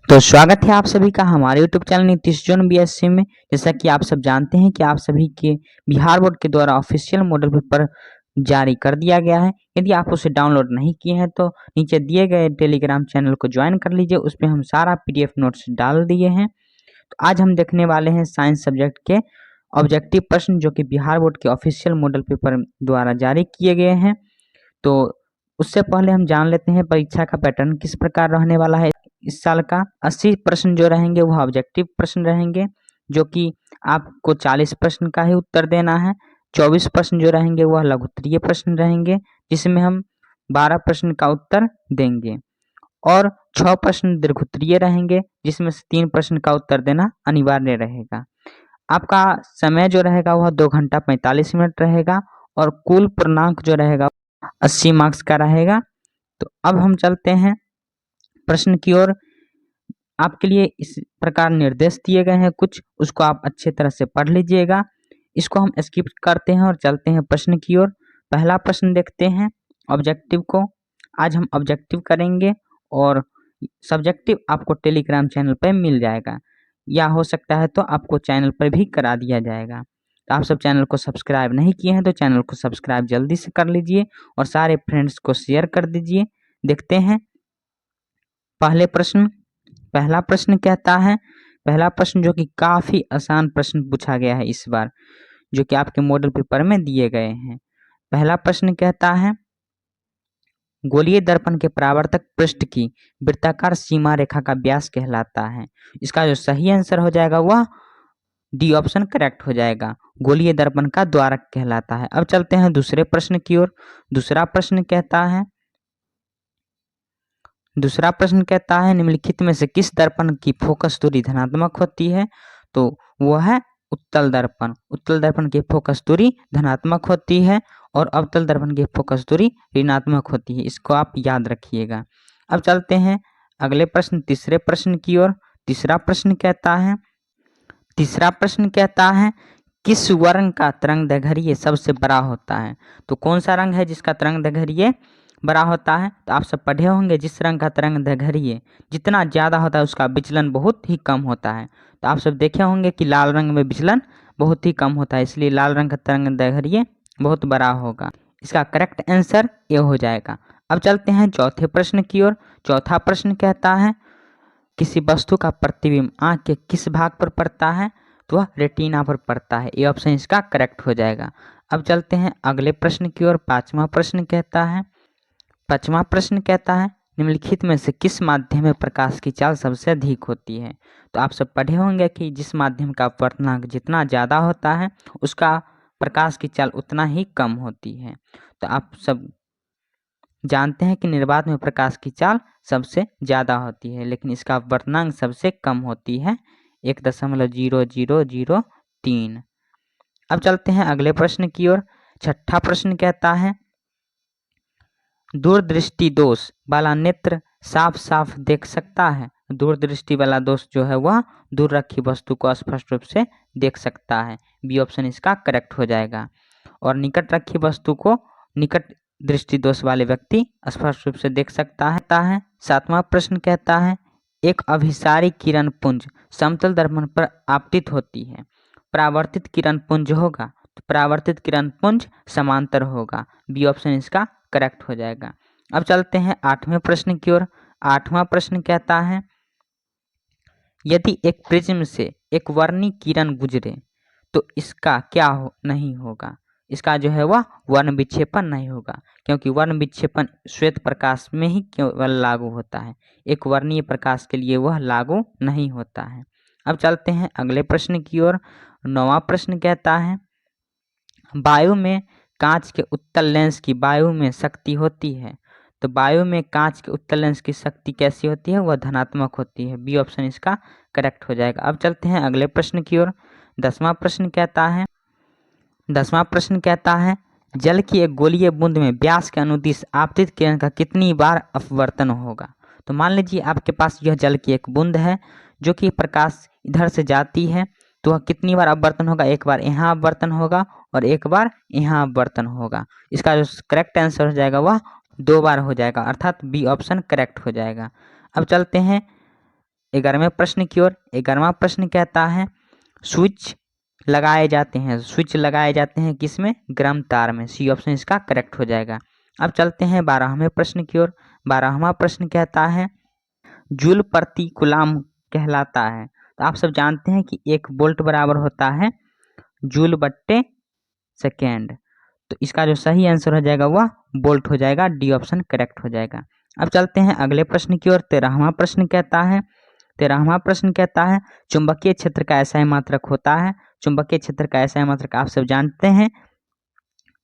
तो स्वागत है आप सभी का हमारे YouTube channel Nitish zone BSc में। जैसा कि आप सब जानते हैं कि आप सभी के बिहार बोर्ड के द्वारा ऑफिशियल मॉडल पेपर जारी कर दिया गया है। यदि आप उसे डाउनलोड नहीं किए हैं तो नीचे दिए गए टेलीग्राम चैनल को ज्वाइन कर लीजिए, उसमें हम सारा PDF नोट्स डाल दिए हैं। तो आज हम देखने वाले हैं साइंस सब्जेक्ट के ऑब्जेक्टिव प्रश्न जो कि बिहार बोर्ड के ऑफिशियल मॉडल पेपर द्वारा जारी किए गए हैं। तो उससे पहले हम जान लेते हैं परीक्षा का पैटर्न किस प्रकार रहने वाला है। इस साल का 80 प्रश्न जो रहेंगे वह ऑब्जेक्टिव प्रश्न रहेंगे, जो कि आपको 40 प्रश्न का ही उत्तर देना है। 24 प्रश्न जो रहेंगे वह लघुत्तरीय प्रश्न रहेंगे, जिसमें हम 12 प्रश्न का उत्तर देंगे, और 6 प्रश्न दीर्घोत्तरीय रहेंगे, जिसमें से 3 प्रश्न का उत्तर देना अनिवार्य रहेगा। आपका समय जो रहेगा वह 2 घंटा 45 मिनट रहेगा, और कुल पूर्णांक जो रहेगा 80 मार्क्स का रहेगा। तो अब हम चलते हैं प्रश्न की ओर। आपके लिए इस प्रकार निर्देश दिए गए हैं कुछ, उसको आप अच्छे तरह से पढ़ लीजिएगा। इसको हम स्किप करते हैं और चलते हैं प्रश्न की ओर। पहला प्रश्न देखते हैं ऑब्जेक्टिव को। आज हम ऑब्जेक्टिव करेंगे और सब्जेक्टिव आपको टेलीग्राम चैनल पर मिल जाएगा, या हो सकता है तो आपको चैनल पर भी करा दिया जाएगा। तो आप सब चैनल को सब्सक्राइब नहीं किए हैं तो चैनल को सब्सक्राइब जल्दी से कर लीजिए और सारे फ्रेंड्स को शेयर कर दीजिए। देखते हैं पहला प्रश्न कहता है, पहला प्रश्न जो कि काफी आसान प्रश्न पूछा गया है इस बार, जो कि आपके मॉडल पेपर में दिए गए हैं। पहला प्रश्न कहता है, गोलीय दर्पण के परावर्तक पृष्ठ की वृत्ताकार सीमा रेखा का व्यास कहलाता है। इसका जो सही आंसर हो जाएगा वह डी ऑप्शन करेक्ट हो जाएगा, गोलीय दर्पण का द्वारक कहलाता है। अब चलते हैं दूसरे प्रश्न की ओर। दूसरा प्रश्न कहता है निम्नलिखित में से किस दर्पण की फोकस दूरी धनात्मक होती है? तो वह है उत्तल दर्पण। उत्तल दर्पण की फोकस दूरी धनात्मक होती है और अवतल दर्पण की फोकस दूरी ऋणात्मक होती है। इसको आप याद रखिएगा। अब चलते हैं अगले प्रश्न, तीसरे प्रश्न की ओर। तीसरा प्रश्न कहता है किस वर्ग का तरंगदैर्घ्य सबसे बड़ा होता है? तो कौन सा रंग है जिसका तरंगदैर्घ्य बड़ा होता है? तो आप सब पढ़े होंगे जिस रंग का तरंगदैर्घ्य जितना ज़्यादा होता है उसका विचलन बहुत ही कम होता है। तो आप सब देखे होंगे कि लाल रंग में विचलन बहुत ही कम होता है, इसलिए लाल रंग का तरंगदैर्घ्य बहुत बड़ा होगा। इसका करेक्ट आंसर ये हो जाएगा। अब चलते हैं चौथे प्रश्न की ओर। चौथा प्रश्न कहता है किसी वस्तु का प्रतिबिंब आँख के किस भाग पर पड़ता है? तो वह रेटिना पर पड़ता है। ये ऑप्शन इसका करेक्ट हो जाएगा। अब चलते हैं अगले प्रश्न की ओर। पांचवा प्रश्न कहता है निम्नलिखित में से किस माध्यम में प्रकाश की चाल सबसे अधिक होती है? तो आप सब पढ़े होंगे कि जिस माध्यम का अपवर्तनांक जितना ज़्यादा होता है उसका प्रकाश की चाल उतना ही कम होती है। तो आप सब जानते हैं कि निर्वात में प्रकाश की चाल सबसे ज़्यादा होती है, लेकिन इसका अपवर्तनांक सबसे कम होती है, 1.0003। अब चलते हैं अगले प्रश्न की ओर। छठा प्रश्न कहता है दूरदृष्टि दोष वाला नेत्र साफ साफ देख सकता है? दूरदृष्टि वाला दोष जो है वह दूर रखी वस्तु को स्पष्ट रूप से देख सकता है। बी ऑप्शन इसका करेक्ट हो जाएगा। और निकट रखी वस्तु को निकट दृष्टि दोष वाले व्यक्ति स्पष्ट रूप से देख सकता है। सातवां प्रश्न कहता है एक अभिसारी किरण पुंज समतल दर्पण पर आपतित होती है, परावर्तित किरण पुंज होगा? तो परावर्तित किरण पुंज समांतर होगा। बी ऑप्शन इसका करेक्ट हो जाएगा। अब चलते हैं आठवें प्रश्न की ओर। आठवां प्रश्न कहता है यदि एक प्रिज्म से एक वर्णी किरण गुजरे तो इसका क्या नहीं होगा? इसका जो है वह वर्ण विक्षेपण नहीं होगा, क्योंकि वर्ण विक्षेपण श्वेत प्रकाश में ही केवल लागू होता है, एक वर्णीय प्रकाश के लिए वह लागू नहीं होता है। अब चलते हैं अगले प्रश्न की ओर। नौवां प्रश्न कहता है वायु में कांच के उत्तल लेंस की वायु में शक्ति होती है? तो वायु में कांच के उत्तल लेंस की शक्ति कैसी होती है? वह धनात्मक होती है। बी ऑप्शन इसका करेक्ट हो जाएगा। अब चलते हैं अगले प्रश्न की ओर। दसवां प्रश्न कहता है जल की एक गोलीय बूंद में व्यास के अनुदिश आपतित किरण का कितनी बार अपवर्तन होगा? तो मान लीजिए आपके पास यह जल की एक बूंद है जो कि प्रकाश इधर से जाती है, तो वह कितनी बार अपवर्तन होगा? एक बार यहाँ अपवर्तन होगा और एक बार यहाँ अपवर्तन होगा। इसका जो करेक्ट आंसर हो जाएगा वह 2 बार हो जाएगा, अर्थात बी ऑप्शन करेक्ट हो जाएगा। अब चलते हैं 11वें प्रश्न की ओर। 11वां प्रश्न कहता है स्विच लगाए जाते हैं। स्विच लगाए जाते हैं किसमें? गर्म तार में। सी ऑप्शन इसका करेक्ट हो जाएगा। अब चलते हैं 12वें प्रश्न की ओर। 12वां प्रश्न कहता है जूल प्रति कूलाम कहलाता है। तो आप सब जानते हैं कि 1 वोल्ट बराबर होता है जूल बट्टे सेकेंड। तो इसका जो सही आंसर हो जाएगा वह वोल्ट हो जाएगा। डी ऑप्शन करेक्ट हो जाएगा। अब चलते हैं अगले प्रश्न की ओर। 13वां प्रश्न कहता है 13वां प्रश्न कहता है चुंबकीय क्षेत्र का SI मात्रक होता है। चुंबकीय क्षेत्र का SI मात्रक आप सब जानते हैं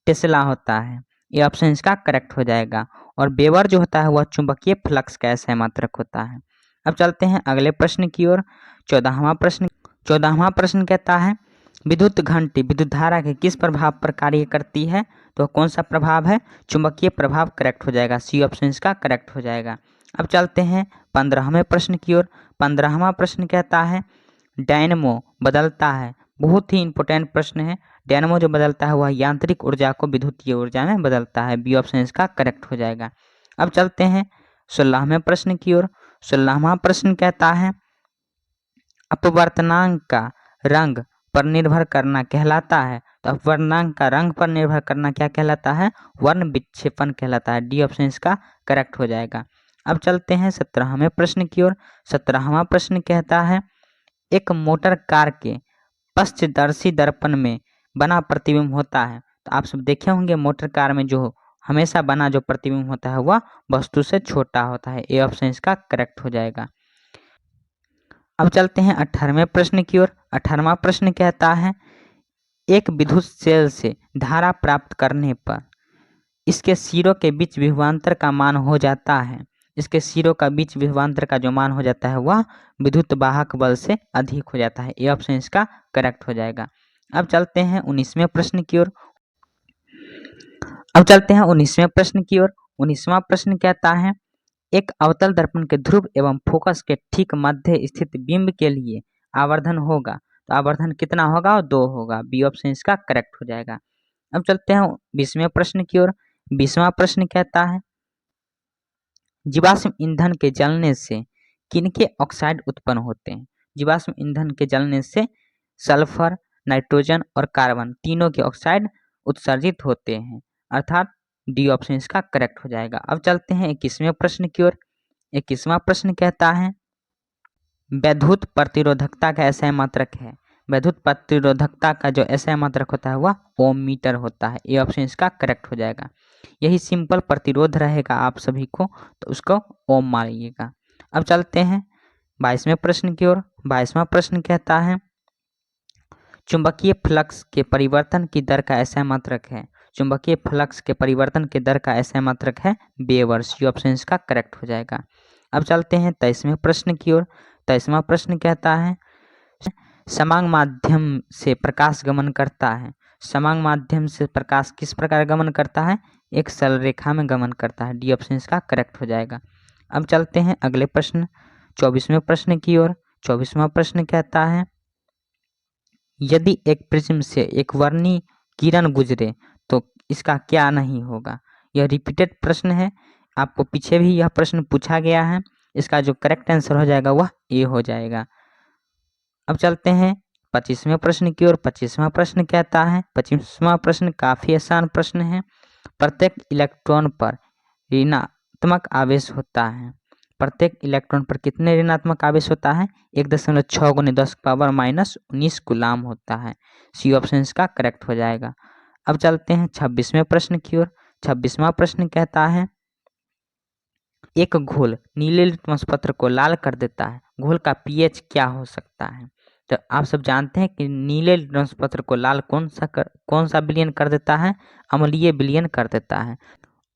टेस्ला होता है। ये ऑप्शन इसका करेक्ट हो जाएगा। और वेबर जो होता है वह चुंबकीय फ्लक्स का SI मात्रक होता है। अब चलते हैं अगले प्रश्न की ओर। 14वां प्रश्न कहता है विद्युत घंटी विद्युत धारा के किस प्रभाव पर कार्य करती है? तो कौन सा प्रभाव है? चुंबकीय प्रभाव करेक्ट हो जाएगा। सी ऑप्शन इसका करेक्ट हो जाएगा। अब चलते हैं 15वें प्रश्न की ओर। 15वां प्रश्न कहता है डायनमो बदलता है। बहुत ही इंपॉर्टेंट प्रश्न है। डायनमो जो बदलता है वह यांत्रिक ऊर्जा को विद्युतीय ऊर्जा में बदलता है। बी ऑप्शन इसका करेक्ट हो जाएगा। अब चलते हैं 16वें प्रश्न की ओर। 16वां प्रश्न कहता है अपवर्तनांक का रंग पर निर्भर करना कहलाता है। तो अपवर्तनांक का रंग पर निर्भर करना क्या कहलाता है? वर्ण विक्षेपण कहलाता है। डी ऑप्शन इसका करेक्ट हो जाएगा। अब चलते हैं 17वें प्रश्न की ओर। 17वां प्रश्न कहता है एक मोटर कार के पश्चदर्शी दर्पण में बना प्रतिबिंब होता है। तो आप सब देखे होंगे मोटर कार में जो हमेशा बना जो प्रतिबिंब होता है वह वस्तु से छोटा होता है। ए ऑप्शन इसका करेक्ट हो जाएगा। अब चलते हैं 18वें प्रश्न की ओर। 18वां प्रश्न कहता है एक विद्युत सेल से धारा प्राप्त करने पर इसके सिरों के बीच विभवांतर का मान हो जाता है। इसके सिरों का बीच विभवांतर का जो मान हो जाता है वह विद्युत वाहक बल से अधिक हो जाता है। ये ऑप्शन इसका करेक्ट हो जाएगा। अब चलते हैं 19वें प्रश्न की ओर। 19वां प्रश्न कहता है एक अवतल दर्पण के ध्रुव एवं फोकस के ठीक मध्य स्थित बिंब के लिए आवर्धन होगा। तो आवर्धन कितना होगा? 2 होगा। बी ऑप्शन इसका करेक्ट हो जाएगा। अब चलते हैं 20वें प्रश्न की ओर। 20वां प्रश्न कहता है जीवाश्म ईंधन के जलने से किनके ऑक्साइड उत्पन्न होते हैं? जीवाश्म ईंधन के जलने से सल्फर, नाइट्रोजन और कार्बन तीनों के ऑक्साइड उत्सर्जित होते हैं। अर्थात डी ऑप्शन इसका करेक्ट हो जाएगा। अब चलते हैं 21वें प्रश्न की ओर। 21वां प्रश्न कहता है वैद्युत प्रतिरोधकता का SI मात्रक है। वैद्युत प्रतिरोधकता का जो SI मात्रक होता है वह ओम मीटर होता है। ये ऑप्शन इसका करेक्ट हो जाएगा। यही सिंपल प्रतिरोध रहेगा आप सभी को, तो उसको ओम मानिएगा। अब चलते हैं 22वें प्रश्न की ओर। 22वां प्रश्न कहता है चुंबकीय फ्लक्स के परिवर्तन की दर का SI मात्रक है। चुंबकीय फ्लक्स के परिवर्तन के दर का SI मात्रक है वेबर। सी ऑप्शन इसका करेक्ट हो जाएगा। अब चलते हैं 23वें प्रश्न की ओर। 23वां प्रश्न कहता है समांग माध्यम से प्रकाश गमन करता है। समांग माध्यम से प्रकाश किस प्रकार गमन करता है? एक सरल रेखा में गमन करता है। डी ऑप्शन इसका करेक्ट हो जाएगा। अब चलते हैं अगले प्रश्न 24वें प्रश्न की ओर। 24वां प्रश्न कहता है यदि एक प्रिज्म से एक वर्णी किरण गुजरे तो इसका क्या नहीं होगा? यह रिपीटेड प्रश्न है। आपको पीछे भी यह प्रश्न पूछा गया है। इसका जो करेक्ट आंसर हो जाएगा वह ए हो जाएगा। अब चलते हैं 25वें प्रश्न की ओर। 25वां प्रश्न कहता है 25वां प्रश्न काफ़ी आसान प्रश्न है। प्रत्येक इलेक्ट्रॉन पर ऋणात्मक आवेश होता है। प्रत्येक इलेक्ट्रॉन पर कितने ऋणात्मक आवेश होता है? 1.6 × 10⁻⁻19 कूलाम होता है। सी ऑप्शन इसका करेक्ट हो जाएगा। अब चलते हैं 26वें प्रश्न की ओर। 26वां प्रश्न कहता है एक घोल नीले लिटमस पत्र को लाल कर देता है। घोल का पीएच क्या हो सकता है? तो आप सब जानते हैं कि नीले लिटमस पत्र को लाल कौन सा विलयन कर देता है? अम्लीय विलयन कर देता है।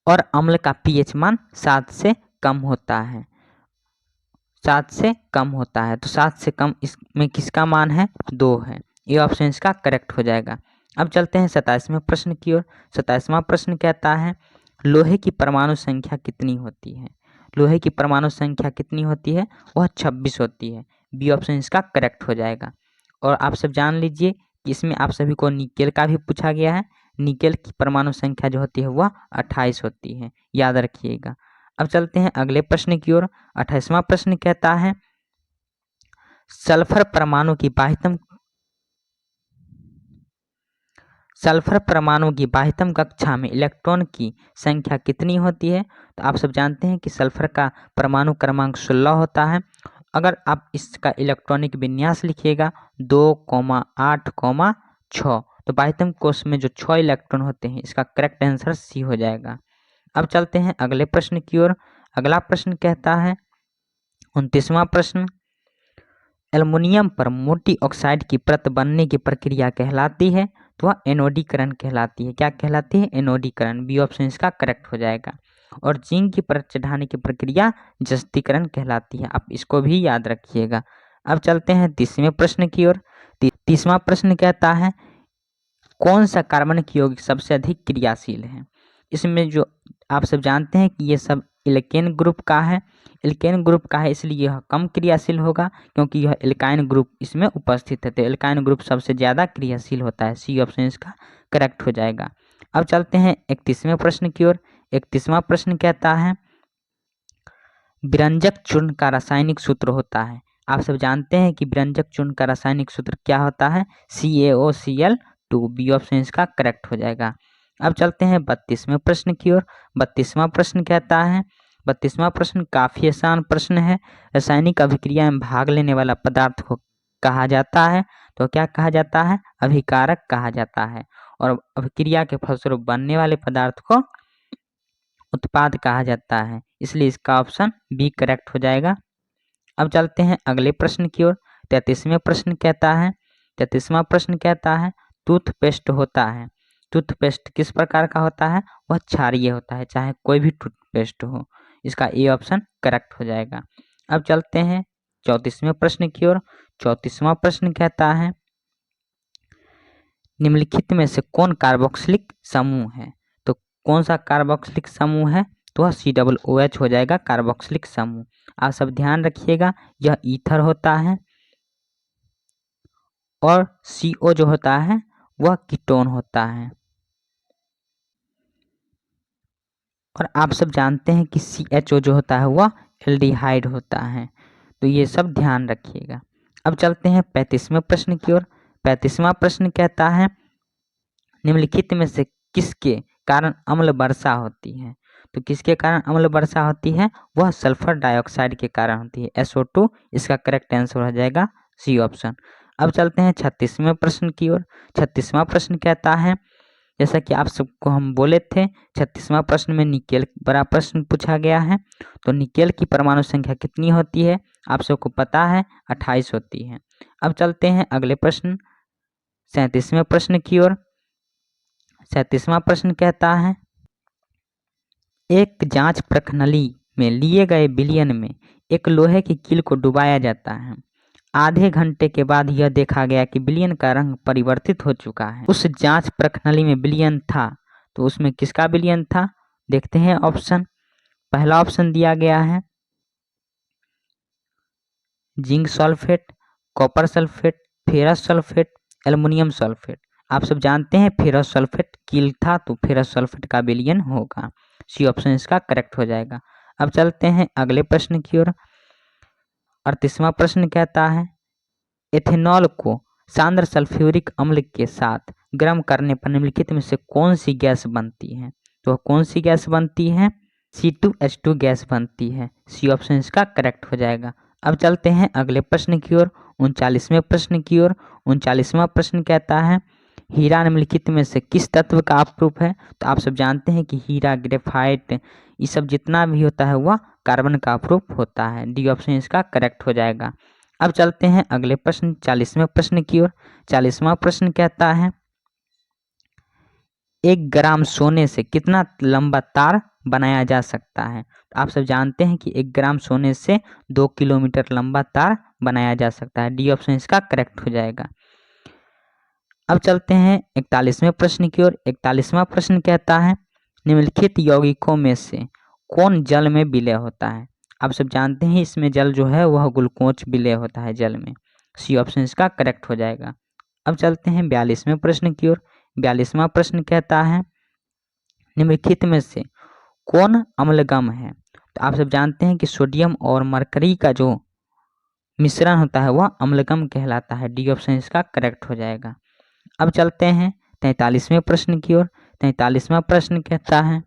और अम्ल का पीएच मान 7 से कम होता है। 7 से कम होता है। तो 7 से कम इसमें किसका मान है? 2 है। ये ऑप्शन इसका करेक्ट हो जाएगा। अब चलते हैं 27वें प्रश्न की ओर। 27वां प्रश्न कहता है लोहे की परमाणु संख्या कितनी होती है? लोहे की परमाणु संख्या कितनी होती है? वह 26 होती है। बी ऑप्शन इसका करेक्ट हो जाएगा। और आप सब जान लीजिए कि इसमें आप सभी को निकेल का भी पूछा गया है। निकेल की परमाणु संख्या जो होती है वह 28 होती है, याद रखिएगा। अब चलते हैं अगले प्रश्न की ओर। 28वां प्रश्न कहता है सल्फर परमाणु की बाह्यतम कक्षा में इलेक्ट्रॉन की संख्या कितनी होती है? तो आप सब जानते हैं कि सल्फर का परमाणु क्रमांक 16 होता है। अगर आप इसका इलेक्ट्रॉनिक विन्यास लिखिएगा 2,8,6, तो बाह्यतम कोश में जो 6 इलेक्ट्रॉन होते हैं, इसका करेक्ट आंसर सी हो जाएगा। अब चलते हैं अगले प्रश्न की ओर। अगला प्रश्न कहता है 29वां प्रश्न, एल्युमिनियम पर मोटी ऑक्साइड की परत बनने की प्रक्रिया कहलाती है? तो वह एनोडीकरण कहलाती है। क्या कहलाती है? एनोडीकरण। बी ऑप्शन इसका करेक्ट हो जाएगा। और जिंक की परत चढ़ाने की प्रक्रिया जस्तीकरण कहलाती है। आप इसको भी याद रखिएगा। अब चलते हैं 30वें प्रश्न की ओर। 30वां प्रश्न कहता है कौन सा कार्बनिक यौगिक सबसे अधिक क्रियाशील है? इसमें जो आप सब जानते हैं कि ये सब एल्केन ग्रुप का है। एल्केन ग्रुप का है इसलिए यह कम क्रियाशील होगा, क्योंकि यह एल्काइन ग्रुप इसमें उपस्थित है। तो एल्काइन ग्रुप सबसे ज़्यादा क्रियाशील होता है। सी ऑप्शन इसका करेक्ट हो जाएगा। अब चलते हैं 31वें प्रश्न की ओर। 31वां प्रश्न कहता है विरंजक चूर्ण का रासायनिक सूत्र होता है। आप सब जानते हैं कि विरंजक चूर्ण का रासायनिक सूत्र क्या होता है? CaOCl2। बी ऑप्शन इसका करेक्ट हो जाएगा। अब चलते हैं 32वें प्रश्न की ओर। 32वां प्रश्न कहता है 32वां प्रश्न काफी आसान प्रश्न है। रासायनिक अभिक्रिया में भाग लेने वाला पदार्थ को कहा जाता है? तो क्या कहा जाता है? अभिकारक कहा जाता है। और अभिक्रिया के फलस्वरूप बनने वाले पदार्थ को उत्पाद कहा जाता है। इसलिए इसका ऑप्शन बी करेक्ट हो जाएगा। अब चलते हैं अगले प्रश्न की ओर। 33वें प्रश्न कहता है 33वां प्रश्न कहता है टूथपेस्ट होता है। टूथपेस्ट किस प्रकार का होता है? वह क्षारीय होता है, चाहे कोई भी टूथपेस्ट हो। इसका ए ऑप्शन करेक्ट हो जाएगा। अब चलते हैं 34वें प्रश्न की ओर। 34वां प्रश्न कहता है निम्नलिखित में से कौन कार्बोक्सिलिक समूह है? तो कौन सा कार्बोक्सिलिक समूह है? तो वह COOH हो जाएगा, कार्बोक्सिलिक समूह। आप सब ध्यान रखिएगा, यह ईथर होता है और CO जो होता है वह कीटोन होता है। और आप सब जानते हैं कि CHO जो होता है वह एल्डिहाइड होता है। तो ये सब ध्यान रखिएगा। अब चलते हैं 35वें प्रश्न की ओर। 35वां प्रश्न कहता है निम्नलिखित में से किसके कारण अम्ल वर्षा होती है? तो किसके कारण अम्ल वर्षा होती है? वह सल्फर डाइऑक्साइड के कारण होती है, SO2। इसका करेक्ट आंसर हो जाएगा सी ऑप्शन। अब चलते हैं 36वें प्रश्न की ओर। 36वां प्रश्न कहता है जैसा कि आप सबको हम बोले थे 36वां प्रश्न में निकेल बड़ा प्रश्न पूछा गया है। तो निकेल की परमाणु संख्या कितनी होती है? आप सबको पता है 28 होती है। अब चलते हैं अगले प्रश्न 37वें प्रश्न की ओर। 37वां प्रश्न कहता है एक जांच प्रणाली में लिए गए विलयन में एक लोहे की कील को डुबाया जाता है। आधे घंटे के बाद यह देखा गया कि विलयन का रंग परिवर्तित हो चुका है। उस जांच प्रणाली में विलयन था, तो उसमें किसका विलयन था? देखते हैं ऑप्शन। पहला ऑप्शन दिया गया है zinc sulphate, copper sulphate, ferrous sulphate, aluminium sulphate. आप सब जानते हैं फेरस सल्फेट कील था, तो फेरस सल्फेट का विलयन होगा। सी ऑप्शन इसका करेक्ट हो जाएगा। अब चलते हैं अगले प्रश्न की ओर। 38वां प्रश्न कहता है एथेनॉल को सांद्र सल्फ्यूरिक अम्ल के साथ गर्म करने पर निम्नलिखित में से कौन सी गैस बनती है? तो कौन सी गैस बनती है? C2H2 गैस बनती है। सी ऑप्शन इसका करेक्ट हो जाएगा। अब चलते हैं अगले प्रश्न की ओर 39वें प्रश्न की ओर। 39वां प्रश्न कहता है हीरा निम्नलिखित में से किस तत्व का अपरूप है? तो आप सब जानते हैं कि हीरा, ग्रेफाइट, ये सब जितना भी होता है वह कार्बन का अपरूप होता है। डी ऑप्शन इसका करेक्ट हो जाएगा। अब चलते हैं अगले प्रश्न 40वें प्रश्न की ओर। 40वां प्रश्न कहता है 1 ग्राम सोने से कितना लंबा तार बनाया जा सकता है? तो आप सब जानते हैं कि 1 ग्राम सोने से 2 किलोमीटर लंबा तार बनाया जा सकता है। डी ऑप्शन इसका करेक्ट हो जाएगा। अब चलते हैं 41वें प्रश्न की ओर। 41वां प्रश्न कहता है निम्नलिखित यौगिकों में से कौन जल में विलय होता है? आप सब जानते हैं इसमें जल जो है वह ग्लूकोज विलय होता है जल में। सी ऑप्शन इसका करेक्ट हो जाएगा। अब चलते हैं 42वें प्रश्न की ओर। 42वां प्रश्न कहता है निम्नलिखित में से कौन अम्लगम है? तो आप सब जानते हैं कि सोडियम और मरकरी का जो मिश्रण होता है वह अम्लगम कहलाता है। डी ऑप्शन इसका करेक्ट हो जाएगा। अब चलते हैं 43वें प्रश्न की ओर। 43वां प्रश्न कहता है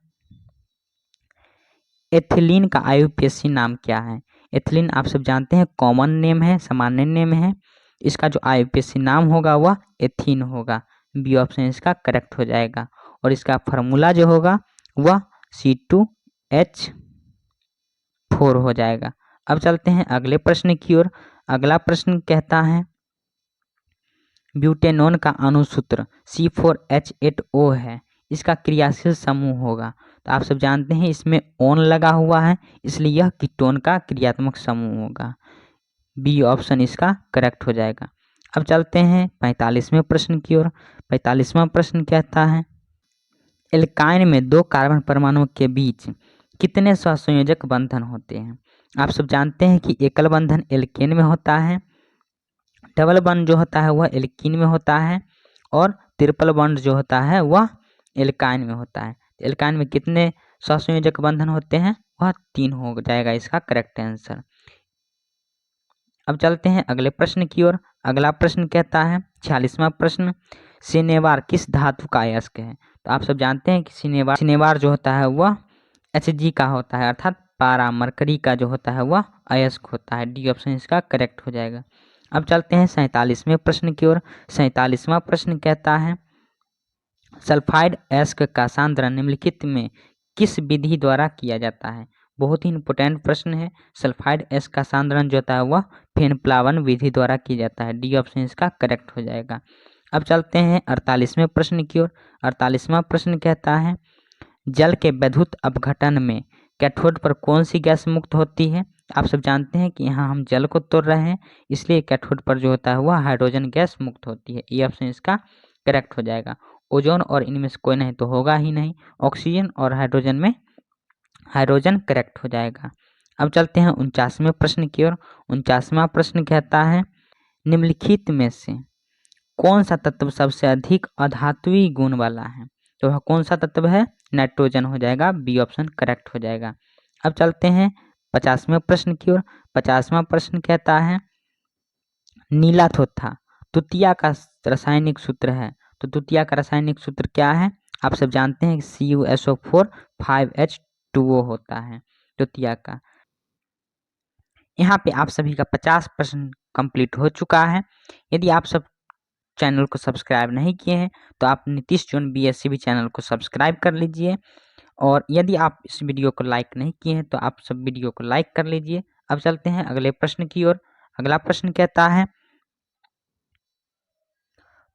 एथिलीन का आईयूपीएसी नाम क्या है। एथिलीन आप सब जानते हैं कॉमन नेम है, सामान्य नेम है। इसका जो आईयूपीएसी नाम होगा वह एथीन होगा। बी ऑप्शन इसका करेक्ट हो जाएगा। और इसका फार्मूला जो होगा वह C2H4 हो जाएगा। अब चलते हैं अगले प्रश्न की ओर। अगला प्रश्न कहता है ब्यूटेनॉन का अणुसूत्र C4H8O है। इसका क्रियाशील समूह होगा। तो आप सब जानते हैं इसमें ओन लगा हुआ है, इसलिए यह कीटोन का क्रियात्मक समूह होगा। बी ऑप्शन इसका करेक्ट हो जाएगा। अब चलते हैं 45वें प्रश्न की ओर। 45वां प्रश्न कहता है एल्काइन में दो कार्बन परमाणुओं के बीच कितने सहसंयोजक बंधन होते हैं। आप सब जानते हैं कि एकल बंधन एल्केन में होता है, डबल बॉन्ड जो होता है वह एल्कीन में होता है, और ट्रिपल बॉन्ड जो होता है वह एल्काइन में होता है। एल्काइन में कितने सहसंयोजक बंधन होते हैं, वह 3 हो जाएगा इसका करेक्ट आंसर। अब चलते हैं अगले प्रश्न की ओर। अगला प्रश्न कहता है 46वां प्रश्न सिनेबार किस धातु का अयस्क है। तो आप सब जानते हैं कि सिनेबार जो होता है वह Hg का होता है, अर्थात पारा मरकरी का जो होता है वह अयस्क होता है। डी ऑप्शन इसका करेक्ट हो जाएगा। अब चलते हैं 47वें प्रश्न की ओर। 47वां प्रश्न कहता है सल्फाइड अयस्क का सांद्रण निम्नलिखित में किस विधि द्वारा किया जाता है। बहुत ही इंपॉर्टेंट प्रश्न है। सल्फाइड अयस्क का सांद्रण जो होता है वह फेन प्लावन विधि द्वारा किया जाता है। डी ऑप्शन इसका करेक्ट हो जाएगा। अब चलते हैं 48वें प्रश्न की ओर। 48वां प्रश्न कहता है जल के वैद्युत अपघटन में कैथोड पर कौन सी गैस मुक्त होती है। आप सब जानते हैं कि यहाँ हम जल को तोड़ रहे हैं, इसलिए कैथोड पर जो होता है वह हाइड्रोजन गैस मुक्त होती है। ये ऑप्शन इसका करेक्ट हो जाएगा। ओजोन और इनमें से कोई नहीं तो होगा ही नहीं। ऑक्सीजन और हाइड्रोजन में हाइड्रोजन करेक्ट हो जाएगा। अब चलते हैं 49वें प्रश्न की ओर। 49वां प्रश्न कहता है निम्नलिखित में से कौन सा तत्व सबसे अधिक अधात्वीय गुण वाला है। तो वह कौन सा तत्व है, नाइट्रोजन हो जाएगा। बी ऑप्शन करेक्ट हो जाएगा। अब चलते हैं 50वें प्रश्न की ओर। 50वां प्रश्न कहता है नीला थोथा तुतिया का रासायनिक सूत्र है। तो तुतिया का रासायनिक सूत्र क्या है, आप सब जानते हैं CuSO4 5H2O होता है तुतिया का। यहाँ पे आप सभी का 50% कंप्लीट हो चुका है। यदि आप सब चैनल को सब्सक्राइब नहीं किए हैं तो आप नीतीश जोन BSc चैनल को सब्सक्राइब कर लीजिए। और यदि आप इस वीडियो को लाइक नहीं किए हैं तो आप सब वीडियो को लाइक कर लीजिए। अब चलते हैं अगले प्रश्न की ओर। अगला प्रश्न कहता है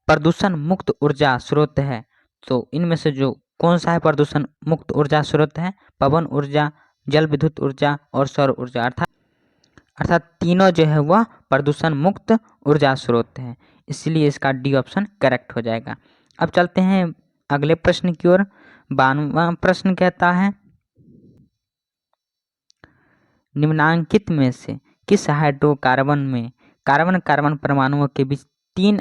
प्रदूषण मुक्त ऊर्जा स्रोत है। तो इनमें से जो कौन सा है प्रदूषण मुक्त ऊर्जा स्रोत है, पवन ऊर्जा, जल विद्युत ऊर्जा और सौर ऊर्जा, अर्थात तीनों जो है वह प्रदूषण मुक्त ऊर्जा स्रोत है, इसलिए इसका डी ऑप्शन करेक्ट हो जाएगा। अब चलते हैं अगले प्रश्न की ओर। 52वां प्रश्न कहता है निम्नांकित में से किस हाइड्रोकार्बन में कार्बन कार्बन परमाणुओं के बीच 3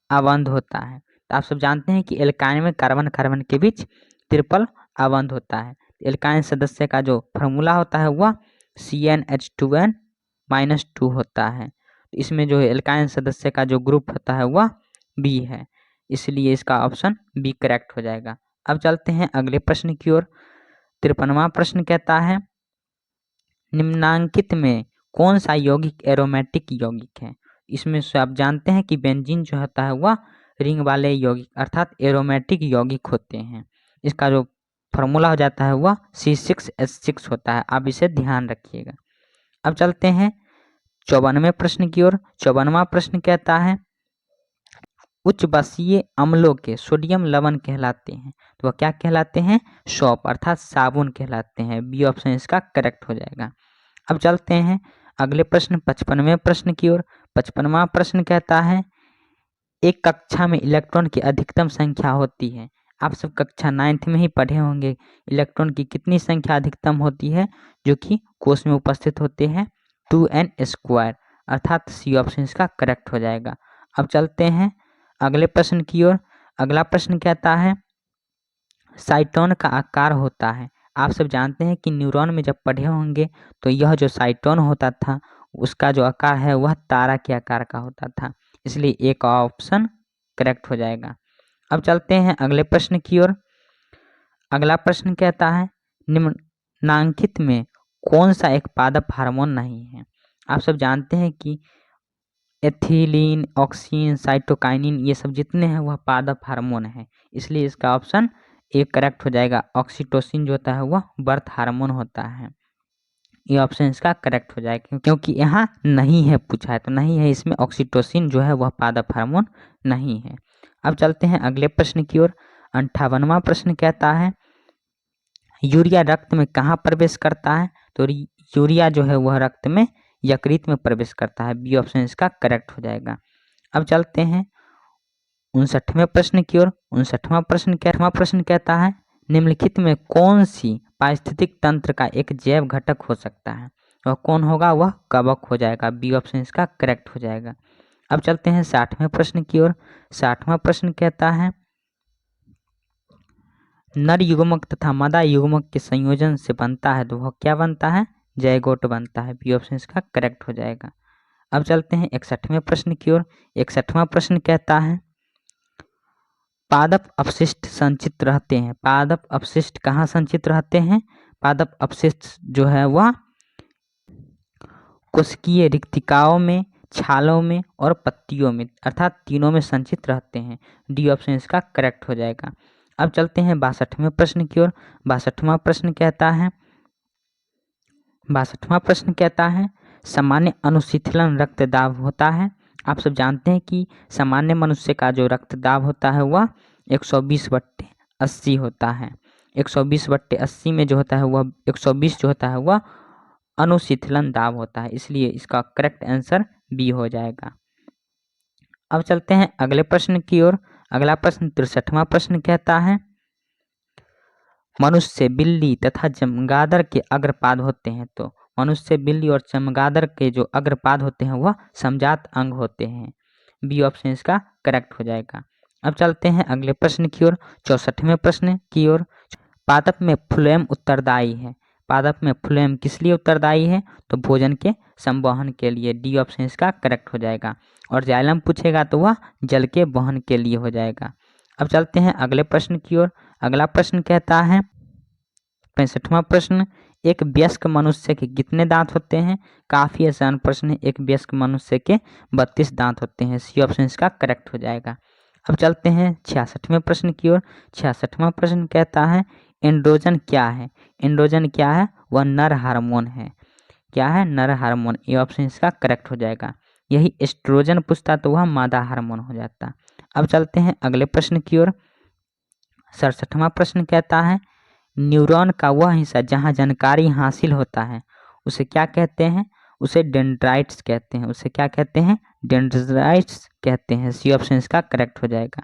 आबंध होता है। तो आप सब जानते हैं कि एल्काइन में कार्बन कार्बन के बीच ट्रिपल आबंध होता है। एल्काइन सदस्य का जो फार्मूला होता है वह CnH2n-2 होता है। इसमें जो एल्काइन सदस्य का जो ग्रुप होता है वह बी है, इसलिए इसका ऑप्शन बी करेक्ट हो जाएगा। अब चलते हैं अगले प्रश्न की ओर। 53वां प्रश्न कहता है निम्नांकित में कौन सा यौगिक एरोमेटिक यौगिक है। इसमें से आप जानते हैं कि बेंजीन जो होता है वह रिंग वाले यौगिक अर्थात एरोमेटिक यौगिक होते हैं। इसका जो फार्मूला हो जाता है वह C6H6 होता है, आप इसे ध्यान रखिएगा। अब चलते हैं 54वें प्रश्न की ओर। 54वां प्रश्न कहता है उच्च बसीय अम्लों के सोडियम लवण कहलाते हैं। तो वह क्या कहलाते हैं, सौप अर्थात साबुन कहलाते हैं। बी ऑप्शन इसका करेक्ट हो जाएगा। अब चलते हैं अगले प्रश्न 55वें प्रश्न की ओर। 55वां प्रश्न कहता है एक कक्षा में इलेक्ट्रॉन की अधिकतम संख्या होती है। आप सब कक्षा 9th में ही पढ़े होंगे इलेक्ट्रॉन की कितनी संख्या अधिकतम होती है, जो कि कोश में उपस्थित होते हैं 2n², अर्थात सी ऑप्शन इसका करेक्ट हो जाएगा। अब चलते हैं अगले प्रश्न की ओर। अगला प्रश्न कहता है साइटोन का आकार होता है। आप सब जानते हैं कि न्यूरॉन में जब पढ़े होंगे तो यह जो साइटोन होता था उसका जो आकार है वह तारा के आकार का होता था, इसलिए एक ऑप्शन करेक्ट हो जाएगा। अब चलते हैं अगले प्रश्न की ओर। अगला प्रश्न कहता है निम्नांकित में कौन सा एक पादप हार्मोन नहीं है। आप सब जानते हैं कि एथिलीन, ऑक्सीन, साइटोकाइनिन ये सब जितने हैं वह पादप हार्मोन है, इसलिए इसका ऑप्शन एक करेक्ट हो जाएगा। ऑक्सीटोसिन जो होता है वह बर्थ हार्मोन होता है, ये ऑप्शन इसका करेक्ट हो जाएगा, क्योंकि यहाँ नहीं है पूछा है तो नहीं है, इसमें ऑक्सीटोसिन जो है वह पादप हार्मोन नहीं है। अब चलते हैं अगले प्रश्न की ओर। 58वां प्रश्न कहता है यूरिया रक्त में कहाँ प्रवेश करता है। तो यूरिया जो है वह रक्त में यकृत में प्रवेश करता है, बी ऑप्शन इसका करेक्ट हो जाएगा। अब चलते हैं 59वें प्रश्न की ओर। 59वां प्रश्न कहता है निम्नलिखित में कौन सी पारिस्थितिक तंत्र का एक जैव घटक हो सकता है। वह कौन होगा, वह कवक हो जाएगा, बी ऑप्शन इसका करेक्ट हो जाएगा। अब चलते हैं 60वें प्रश्न की ओर। 60वां प्रश्न कहता है नर युग्मक तथा मादा युग्मक के संयोजन से बनता है तो वह क्या बनता है, जयगोट बनता है, बी ऑप्शन इसका करेक्ट हो जाएगा। अब चलते हैं 61वें प्रश्न की ओर। 61वां प्रश्न कहता है पादप अपशिष्ट संचित रहते हैं। पादप अपशिष्ट कहाँ संचित रहते हैं, पादप अपशिष्ट जो है वह कोशिकीय रिक्तिकाओं में, छालों में और पत्तियों में, अर्थात तीनों में संचित रहते हैं, डी ऑप्शन इसका करेक्ट हो जाएगा। अब चलते हैं 62वें प्रश्न की ओर। 62वां प्रश्न कहता है सामान्य अनुशीतलन रक्तदाब होता है। आप सब जानते हैं कि सामान्य मनुष्य का जो रक्तदाब होता है वह 120/80 होता है। 120/80 में जो होता है वह 120 जो होता है वह अनुशीतलन दाब होता है, इसलिए इसका करेक्ट आंसर बी हो जाएगा। अब चलते हैं अगले प्रश्न की ओर। अगला प्रश्न 63वां प्रश्न कहता है मनुष्य, बिल्ली तथा चमगादड़ के अग्रपाद होते हैं। तो मनुष्य, बिल्ली और चमगादड़ के जो अग्रपाद होते हैं वह समजात अंग होते हैं, बी ऑप्शन इसका करेक्ट हो जाएगा। अब चलते हैं अगले प्रश्न की ओर। 64वें प्रश्न की ओर। पादप में फ्लोएम उत्तरदायी है। पादप में फ्लोएम किस लिए उत्तरदायी है, तो भोजन के संवहन के लिए, डी ऑप्शन इसका करेक्ट हो जाएगा। और जाइलम पूछेगा तो वह जल के वहन के लिए हो जाएगा। अब चलते हैं अगले प्रश्न की ओर। अगला प्रश्न कहता है 65वां प्रश्न एक वयस्क मनुष्य के कितने दांत होते हैं। काफी आसान प्रश्न है, एक वयस्क मनुष्य के 32 दांत होते हैं, सी ऑप्शन इसका करेक्ट हो जाएगा। अब चलते हैं 66वें प्रश्न की ओर। 66वां प्रश्न कहता है एंड्रोजन क्या है। एंड्रोजन क्या है, वह नर हार्मोन है। क्या है, नर हार्मोन, ये ऑप्शन इसका करेक्ट हो जाएगा। यही एस्ट्रोजन पूछता तो वह मादा हार्मोन हो जाता। अब चलते हैं अगले प्रश्न की ओर। 67वां प्रश्न कहता है न्यूरॉन का वह हिस्सा जहाँ जानकारी हासिल होता है उसे क्या कहते हैं। उसे डेंड्राइट्स कहते हैं। उसे क्या कहते हैं, डेंड्राइट्स कहते हैं, सी ऑप्शन इसका करेक्ट हो जाएगा।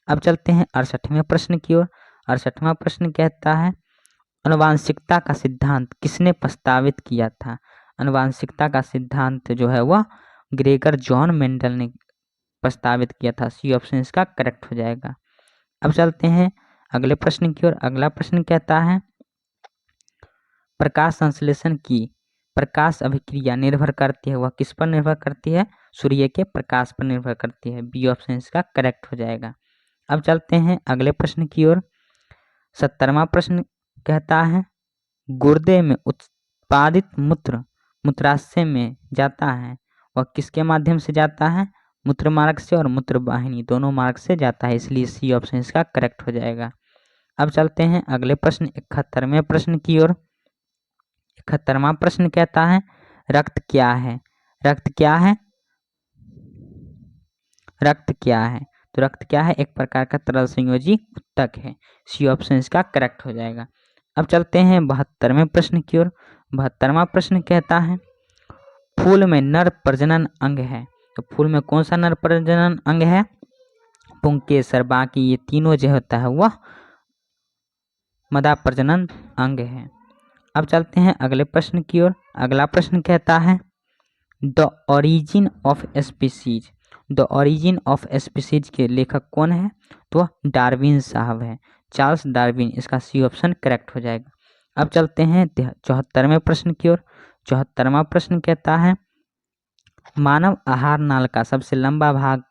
अब चलते हैं 68वें प्रश्न की ओर। 68वां प्रश्न कहता है आनुवांशिकता का सिद्धांत किसने प्रस्तावित किया था। आनुवांशिकता का सिद्धांत जो है वह ग्रेगर जॉन मेंडल ने प्रस्तावित किया था, सी ऑप्शन इसका करेक्ट हो जाएगा। अब चलते हैं अगले प्रश्न की ओर। अगला प्रश्न कहता है प्रकाश संश्लेषण की प्रकाश अभिक्रिया निर्भर करती है, वह किस पर निर्भर करती है, सूर्य के प्रकाश पर निर्भर करती है, बी ऑप्शन इसका करेक्ट हो जाएगा। अब चलते हैं अगले प्रश्न की ओर। 70वां प्रश्न कहता है गुर्दे में उत्पादित मूत्र मूत्राशय में जाता है, वह किसके माध्यम से जाता है, मूत्र मार्ग से और मूत्र वाहिनी दोनों मार्ग से जाता है, इसलिए सी ऑप्शन इसका करेक्ट हो जाएगा। अब चलते हैं अगले प्रश्न 71वें प्रश्न की ओर। 71वां प्रश्न कहता है रक्त क्या है। रक्त क्या है, रक्त क्या है, तो रक्त क्या है, एक प्रकार का तरल संयोजी उत्तक है, सी ऑप्शन इसका करेक्ट हो जाएगा। अब चलते हैं 72वें प्रश्न की ओर। 72वां प्रश्न कहता है फूल में नर प्रजनन अंग है। तो फूल में कौन सा नर प्रजनन अंग है, पुंकेसर, बाकी ये तीनों जो होता है वह मदा प्रजनन अंग है। अब चलते हैं अगले प्रश्न की ओर। अगला प्रश्न कहता है the origin of species. The origin of species के लेखक कौन है, तो डार्विन साहब है, चार्ल्स डार्विन, इसका सी ऑप्शन करेक्ट हो जाएगा। अब चलते हैं 74वें प्रश्न की ओर। 74वां प्रश्न कहता है मानव आहार नाल का सबसे लंबा भाग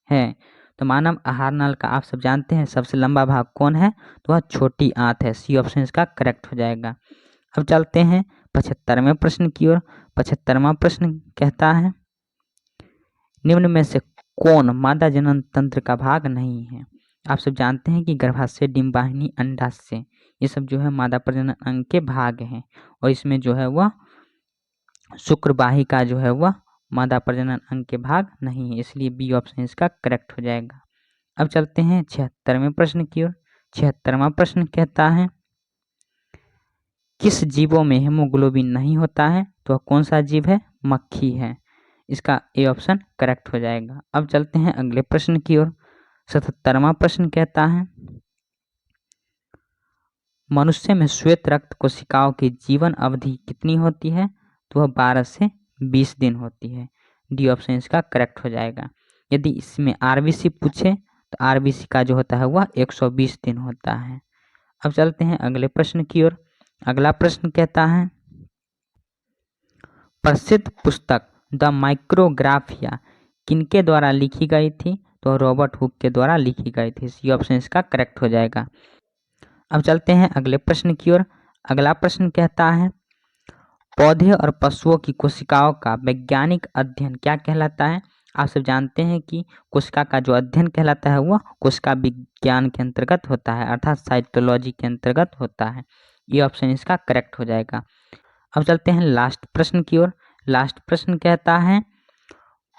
है, तो मानव आहार नाल का आप सब जानते हैं सबसे लंबा भाग कौन है, तो वह छोटी आंत है। सी ऑप्शन इसका करेक्ट हो जाएगा। अब चलते हैं 75वें प्रश्न की ओर। 75वां प्रश्न कहता है निम्न में से कौन मादा जनन तंत्र का भाग नहीं है। आप सब जानते हैं कि गर्भाशय, डिंबाहिनी, अंडाशय ये सब जो है मादा प्रजनन अंग के भाग हैं, और इसमें जो है वह शुक्रवाहिका जो है वह मादा प्रजनन अंग के भाग नहीं है, इसलिए बी ऑप्शन इसका करेक्ट हो जाएगा। अब चलते हैं 76वें प्रश्न की ओर। 76वां प्रश्न कहता है किस जीवों में हेमोग्लोबिन नहीं होता है, तो कौन सा जीव है, मक्खी है। इसका ए ऑप्शन करेक्ट हो जाएगा। अब चलते हैं अगले प्रश्न की ओर। 77वां प्रश्न कहता है मनुष्य में श्वेत रक्त कोशिकाओं की जीवन अवधि कितनी होती है, तो वह 12 से 20 दिन होती है। डी ऑप्शन इसका करेक्ट हो जाएगा। यदि इसमें आरबीसी पूछे तो आरबीसी का जो होता है वह 120 दिन होता है। अब चलते हैं अगले प्रश्न की ओर। अगला प्रश्न कहता है प्रसिद्ध पुस्तक द माइक्रोग्राफिया किनके द्वारा लिखी गई थी, तो रॉबर्ट हुक के द्वारा लिखी गई थी। सी ऑप्शन इसका करेक्ट हो जाएगा। अब चलते हैं अगले प्रश्न की ओर। अगला प्रश्न कहता है पौधे और पशुओं की कोशिकाओं का वैज्ञानिक अध्ययन क्या कहलाता है। आप सब जानते हैं कि कोशिका का जो अध्ययन कहलाता है वह कोशिका विज्ञान के अंतर्गत होता है, अर्थात साइटोलॉजी के अंतर्गत होता है। ये ऑप्शन इसका करेक्ट हो जाएगा। अब चलते हैं लास्ट प्रश्न की ओर। लास्ट प्रश्न कहता है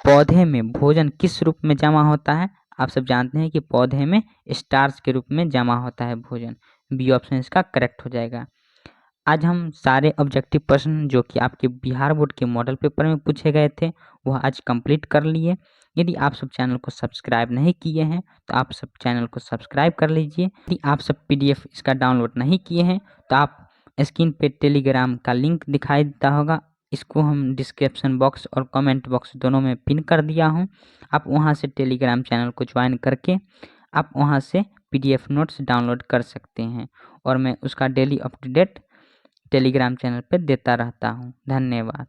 पौधे में भोजन किस रूप में जमा होता है। आप सब जानते हैं कि पौधे में स्टार्च के रूप में जमा होता है भोजन। बी ऑप्शन इसका करेक्ट हो जाएगा। आज हम सारे ऑब्जेक्टिव प्रश्न जो कि आपके बिहार बोर्ड के मॉडल पेपर में पूछे गए थे वह आज कंप्लीट कर लिए। यदि आप सब चैनल को सब्सक्राइब नहीं किए हैं तो आप सब चैनल को सब्सक्राइब कर लीजिए। यदि आप सब पीडीएफ इसका डाउनलोड नहीं किए हैं तो आप स्क्रीन पे टेलीग्राम का लिंक दिखाई देता होगा, इसको हम डिस्क्रिप्शन बॉक्स और कमेंट बॉक्स दोनों में पिन कर दिया हूँ। आप वहाँ से टेलीग्राम चैनल को ज्वाइन करके आप वहाँ से पीडीएफ नोट्स डाउनलोड कर सकते हैं, और मैं उसका डेली अपडेट टेलीग्राम चैनल पर देता रहता हूँ। धन्यवाद।